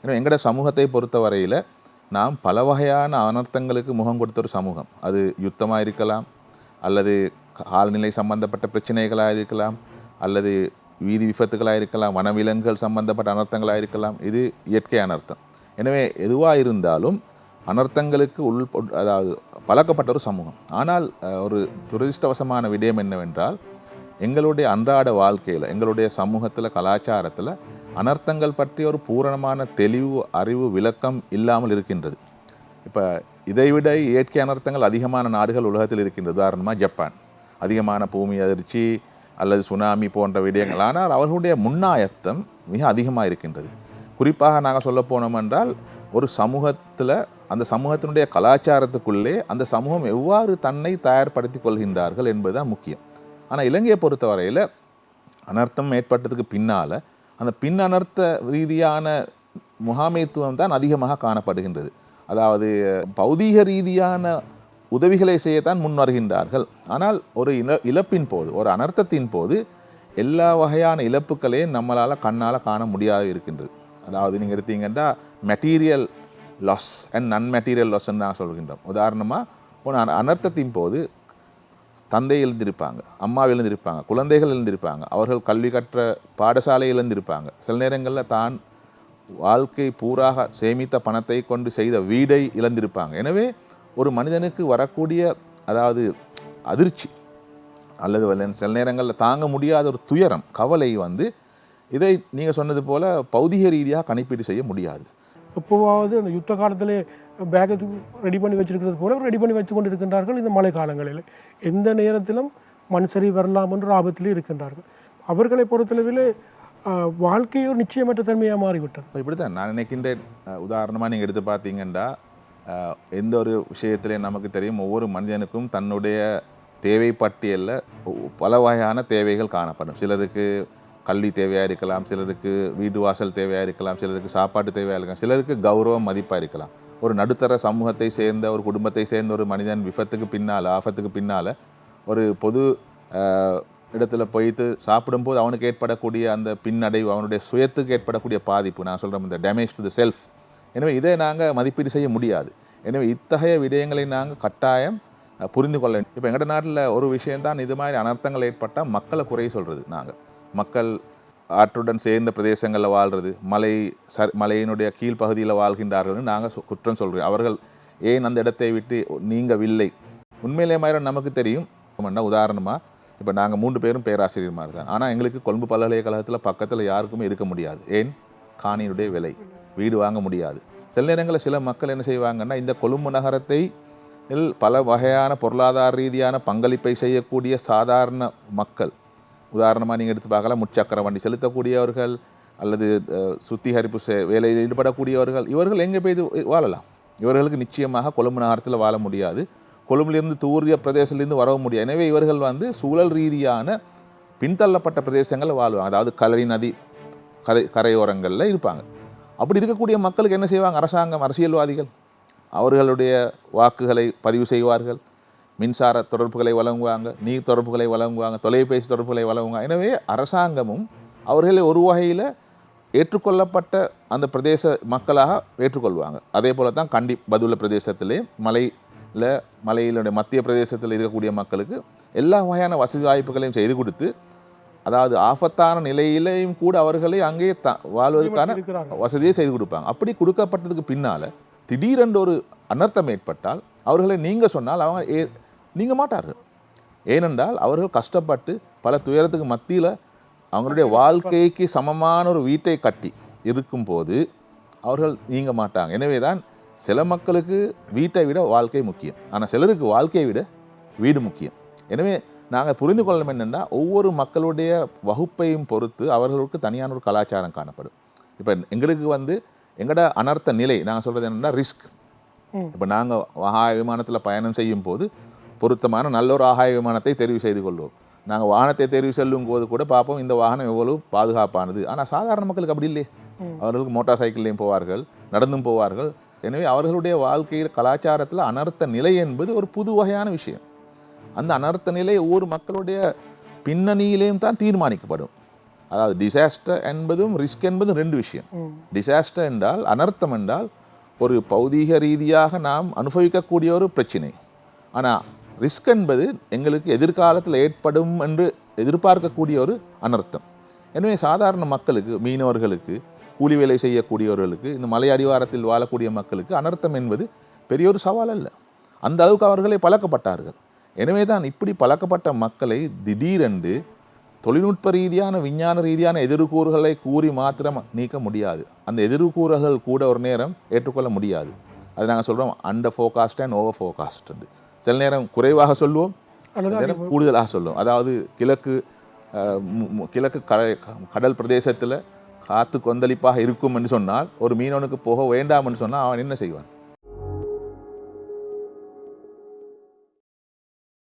ஏன்னா எங்களோட சமூகத்தை பொறுத்த வரையில் நாம் பல வகையான அனர்த்தங்களுக்கு முகம் கொடுத்த ஒரு சமூகம். அது யுத்தமாக இருக்கலாம், அல்லது கால்நிலை சம்பந்தப்பட்ட பிரச்சனைகளாக இருக்கலாம், அல்லது வீதி விபத்துகளாக இருக்கலாம், வனவிலங்குகள் சம்பந்தப்பட்ட அனர்த்தங்களாக இருக்கலாம். இது இயற்கை அனர்த்தம். எனவே எதுவாக இருந்தாலும் அனர்த்தங்களுக்கு அதாவது பழக்கப்பட்ட ஒரு சமூகம். ஆனால் ஒரு துரதிர்ஷ்டவசமான விடயம் என்னவென்றால், எங்களுடைய அன்றாட வாழ்க்கையில், எங்களுடைய சமூகத்தில், கலாச்சாரத்தில் அனர்த்தங்கள் பற்றி ஒரு பூரணமான தெளிவு, அறிவு, விளக்கம் இல்லாமல் இருக்கின்றது. இப்போ இதைவிட இயற்கை அனர்த்தங்கள் அதிகமான நாடுகள் உலகத்தில் இருக்கின்றது. உதாரணமாக ஜப்பான், அதிகமான பூமி அதிர்ச்சி அல்லது சுனாமி போன்ற விடயங்கள். ஆனால் அவர்களுடைய முன்னாயத்தம் மிக அதிகமாக இருக்கின்றது. குறிப்பாக நாங்கள் சொல்ல போனோம் என்றால், ஒரு சமூகத்தில் அந்த சமூகத்தினுடைய கலாச்சாரத்துக்குள்ளே அந்த சமூகம் எவ்வாறு தன்னை தயார்படுத்தி கொள்கின்றார்கள் என்பதுதான் முக்கியம். ஆனால் இலங்கையை பொறுத்தவரையில் அனர்த்தம் ஏற்பட்டதுக்கு பின்னால் அந்த பின் அனர்த்த ரீதியான முகாமைத்துவம் தான் அதிகமாக காணப்படுகின்றது. அதாவது பௌதீக ரீதியான உதவிகளை செய்யத்தான் முன் வருகின்றார்கள். ஆனால் ஒரு இழப்பின் போது, ஒரு அனர்த்தத்தின் போது எல்லா வகையான இழப்புகளையும் நம்மளால் கண்ணால் காண முடியாது இருக்கின்றது. அதாவது நீங்கள் எடுத்தீங்கன்னா மெட்டீரியல் லாஸ் அண்ட் நான் மெட்டீரியல் லாஸ்ன்னு தான் சொல்கின்றோம். உதாரணமாக ஒரு அனர்த்தத்தின் போது தந்தை எழுந்திருப்பாங்க, அம்மா எழுந்திருப்பாங்க, குழந்தைகள் எழுந்திருப்பாங்க, அவர்கள் கல்வி கற்ற பாடசாலை எழுந்திருப்பாங்க. சில நேரங்களில் தான் வாழ்க்கை பூராக சேமித்த பணத்தை கொண்டு செய்த வீடை இழந்திருப்பாங்க. எனவே ஒரு மனிதனுக்கு வரக்கூடிய அதாவது அதிர்ச்சி அல்லது சில நேரங்களில் தாங்க முடியாத ஒரு துயரம், கவலை இதை நீங்கள் சொன்னது போல் பௌதிக ரீதியாக கணிப்பீடு செய்ய முடியாது. எப்போவாவது அந்த யுத்த காலத்திலே பேக்கை ரெடி பண்ணி வச்சிருக்கிறது போல ரெடி பண்ணி வச்சு கொண்டு இருக்கின்றார்கள். இந்த மழை காலங்களில் எந்த நேரத்திலும் மண் சரி வரலாம் என்ற ஆபத்திலே இருக்கின்றார்கள். அவர்களை பொறுத்தளவில் வாழ்க்கையோ நிச்சயமற்ற தன்மையாக மாறிவிட்டது. இப்படி தான் நான் நினைக்கின்றேன். உதாரணமாக நீங்கள் எடுத்து பார்த்தீங்கன்னா, எந்த ஒரு விஷயத்திலே நமக்கு தெரியும், ஒவ்வொரு மனிதனுக்கும் தன்னுடைய தேவை பட்டியலில் பல வகையான தேவைகள் காணப்படும். சிலருக்கு கல்வி தேவையாக இருக்கலாம், சிலருக்கு வீடு வாசல் தேவையாக இருக்கலாம், சிலருக்கு சாப்பாட்டு தேவையாக இருக்கலாம், சிலருக்கு கௌரவம் மதிப்பாக இருக்கலாம். ஒரு நடுத்தர சமூகத்தை சேர்ந்த ஒரு குடும்பத்தை சேர்ந்த ஒரு மனிதன் விபத்துக்கு பின்னால், ஆபத்துக்கு பின்னால் ஒரு பொது இடத்துல போயிட்டு சாப்பிடும்போது அவனுக்கு ஏற்படக்கூடிய அந்த பின்னடைவு, அவனுடைய சுயத்துக்கு ஏற்படக்கூடிய பாதிப்பு, நான் சொல்கிறேன் இந்த டேமேஜ் டு த செல்ஃப். எனவே இதை நாங்கள் மதிப்பீடு செய்ய முடியாது. எனவே இத்தகைய விடயங்களை நாங்கள் கட்டாயம் புரிந்து கொள்ள வேண்டும். இப்போ எங்கள் நாட்டில் ஒரு விஷயம்தான், இது மாதிரி அனர்த்தங்கள் ஏற்பட்டால் மக்களை குறை சொல்கிறது. மக்கள் ஆற்றுடன் சேர்ந்த பிரதேசங்களில் வாழ்கிறது, மலையினுடைய கீழ்ப்பகுதியில் வாழ்கின்றார்கள்னு நாங்கள் குற்றம் சொல்கிறோம். அவர்கள் ஏன் அந்த இடத்தை விட்டு நீங்கவில்லை? உண்மையிலே மாதிரி நமக்கு தெரியும். உதாரணமாக இப்போ நாங்கள் 3 பேரும் பேராசிரியர் மாதிரி தான். ஆனால் எங்களுக்கு கொழும்பு பல்கலைக்கழகத்தில் பக்கத்தில் யாருக்குமே இருக்க முடியாது. ஏன்? காணியினுடைய விலை, வீடு வாங்க முடியாது. சில நேரங்களில் சில மக்கள் என்ன செய்வாங்கன்னா, இந்த கொழும்பு நகரத்தை பல வகையான பொருளாதார ரீதியான பங்களிப்பை செய்யக்கூடிய சாதாரண மக்கள், உதாரணமாக நீங்கள் எடுத்து பார்க்கலாம், முச்சக்கர வண்டி செலுத்தக்கூடியவர்கள் அல்லது சுத்திகரிப்பு வேலையில் ஈடுபடக்கூடியவர்கள், இவர்கள் எங்கே போய் வாழலாம்? இவர்களுக்கு நிச்சயமாக கொழும்பு நகரத்தில் வாழ முடியாது. கொழும்பிலிருந்து தூரிய பிரதேசத்திலிருந்து வரவும் முடியாது. எனவே இவர்கள் சூழல் ரீதியான பின்தள்ளப்பட்ட பிரதேசங்களில் வாழ்வாங்க. அதாவது கலரி நதி கரையோரங்களில் இருப்பாங்க. அப்படி இருக்கக்கூடிய மக்களுக்கு என்ன செய்வாங்க? அரசாங்கம், அரசியல்வாதிகள் அவர்களுடைய வாக்குகளை பதிவு செய்வார்கள், மின்சார தொடர்புகளை வழங்குவாங்க, நீர் தொடர்புகளை வழங்குவாங்க, தொலைபேசி தொடர்புகளை வழங்குவாங்க. எனவே அரசாங்கமும் அவர்களை ஒரு வகையில் ஏற்றுக்கொள்ளப்பட்ட அந்த பிரதேச மக்களாக ஏற்றுக்கொள்வாங்க. அதே போல தான் கண்டி பதுள பிரதேசத்திலே மலையிலுடைய மத்திய பிரதேசத்தில் இருக்கக்கூடிய மக்களுக்கு எல்லா வகையான வசதி வாய்ப்புகளையும் செய்து கொடுத்து, அதாவது ஆபத்தான நிலையிலையும் கூட அவர்களை அங்கே வாழ்வதற்கான வசதியை செய்து கொடுப்பாங்க. அப்படி கொடுக்கப்பட்டதுக்கு பின்னால் திடீரென்று ஒரு அனர்த்தம் ஏற்பட்டால் அவர்களை நீங்கள் சொன்னால் அவங்க நீங்க மாட்டார்கள். ஏனென்றால் அவர்கள் கஷ்டப்பட்டு பல துயரத்துக்கு மத்தியில் அவங்களுடைய வாழ்க்கைக்கு சமமான ஒரு வீட்டை கட்டி இருக்கும்போது அவர்கள் நீங்க மாட்டாங்க. எனவே தான் சில மக்களுக்கு வீட்டை விட வாழ்க்கை முக்கியம், ஆனால் சிலருக்கு வாழ்க்கையை விட வீடு முக்கியம். எனவே நாங்கள் புரிந்து கொள்ளணும் என்னென்னா, ஒவ்வொரு மக்களுடைய வகுப்பையும் பொறுத்து அவர்களுக்கு தனியான ஒரு கலாச்சாரம் காணப்படும். இப்போ எங்களுக்கு எங்களோட அனர்த்த நிலை, நாங்கள் சொல்கிறது என்னென்னா ரிஸ்க். இப்போ நாங்கள் ஆகாய விமானத்தில் பயணம் செய்யும் போது பொருத்தமான நல்ல ஒரு ஆகாய விமானத்தை தெரிவு செய்து கொள்வோம். நாங்கள் வாகனத்தை தெரிவு செல்லும் போது கூட பார்ப்போம் இந்த வாகனம் எவ்வளவு பாதுகாப்பானது. ஆனால் சாதாரண மக்களுக்கு அப்படி இல்லை. அவர்களுக்கு மோட்டார் சைக்கிள்லையும் போவார்கள், நடந்தும் போவார்கள். எனவே அவர்களுடைய வாழ்க்கையில் கலாச்சாரத்தில் அனர்த்த நிலை என்பது ஒரு புது வகையான விஷயம். அந்த அனர்த்த நிலை ஒவ்வொரு மக்களுடைய பின்னணியிலேயும் தான் தீர்மானிக்கப்படும். அதாவது டிசாஸ்டர் என்பதும் ரிஸ்க் என்பதும் ரெண்டு விஷயம். டிசாஸ்டர் என்றால் அனர்த்தம் என்றால் ஒரு பௌதீக ரீதியாக நாம் அனுபவிக்கக்கூடிய ஒரு பிரச்சனை. ஆனால் ரிஸ்க் என்பது எங்களுக்கு எதிர்காலத்தில் ஏற்படும் என்று எதிர்பார்க்கக்கூடிய ஒரு அனர்த்தம். எனவே சாதாரண மக்களுக்கு, மீனவர்களுக்கு, கூலி வேலை செய்யக்கூடியவர்களுக்கு, இந்த மலை அடிவாரத்தில் வாழக்கூடிய மக்களுக்கு அனர்த்தம் என்பது பெரிய ஒரு சவால் அல்ல. அந்த அளவுக்கு அவர்களே பழக்கப்பட்டார்கள். எனவே தான் இப்படி பழக்கப்பட்ட மக்களை திடீரென்று தொழில்நுட்ப ரீதியான விஞ்ஞான ரீதியான எதிர்கூறுகளை கூறி மாத்திரம் நீக்க முடியாது. அந்த எதிர்கூறுகள் கூட ஒரு நேரம் ஏற்றுக்கொள்ள முடியாது. அது நாங்கள் சொல்கிறோம் under forecast and over forecast. சில நேரம் குறைவாக சொல்லுவோம், நேரம் கூடுதலாக சொல்லுவோம். அதாவது கிழக்கு கடல் பிரதேசத்தில் காற்று கொந்தளிப்பாக இருக்கும் என்று சொன்னால் ஒரு மீனவனுக்கு போக வேண்டாம் என்று சொன்னால் அவன் என்ன செய்வான்?